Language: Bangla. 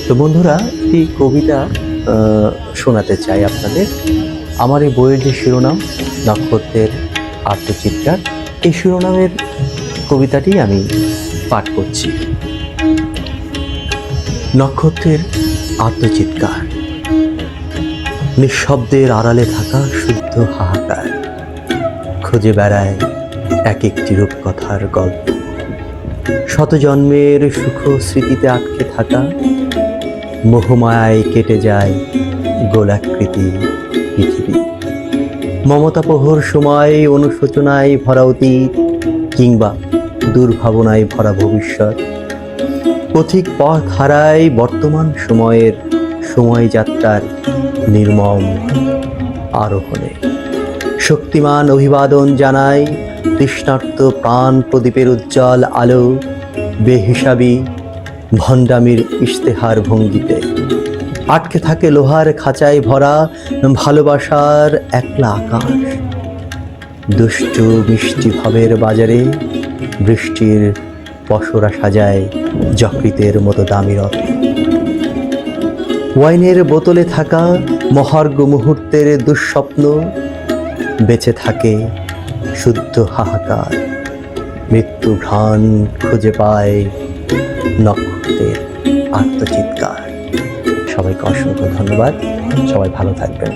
তো বন্ধুরা, একটি কবিতা শোনাতে চাই আপনাদের। আমার এই বইয়ের যে শিরোনাম নক্ষত্রের আত্মচিৎকার, এই শিরোনামের কবিতাটি আমি পাঠ করছি। নক্ষত্রের আত্মচিৎকার। নিঃশব্দের আড়ালে থাকা শুদ্ধ হাহাকার, খুঁজে বেড়ায় এক একটি রূপকথার গল্প। শত জন্মের সুখ স্মৃতিতে আটকে থাকা, মোহমায়ায় কেটে যায় গোলাকৃতি পৃথিবী। মমতাপহর সময় অনুশোচনায় ভরা অতীত, কিংবা দুর্ভাবনায় ভরা ভবিষ্যৎ। পথিক পথ হারায় বর্তমান সময়ের সময়যাত্রার নির্মম আরোহণে। শক্তিমান অভিবাদন জানায় তৃষ্ণার্ত প্রাণ প্রদীপের উজ্জ্বল আলো, বেহিসাবি ভণ্ডামির ইশতেহার ভঙ্গিতে। আটকে থাকে লোহার খাঁচায় ভরা ভালোবাসার একলা আকাশ। দুষ্ট মিষ্টি ভাবের বাজারে বৃষ্টির পসরা সাজায় যকৃতের মতো দামি রথে। ওয়াইনের বোতলে থাকা মহার্ঘ মুহূর্তের দুঃস্বপ্ন, বেঁচে থাকে শুদ্ধ হাহাকার। মৃত্যু ঘ্রাণ খুঁজে পায় নক্ষত্রের আত্মচিৎকার। সবাইকে অসংখ্য ধন্যবাদ। সবাই ভালো থাকবেন।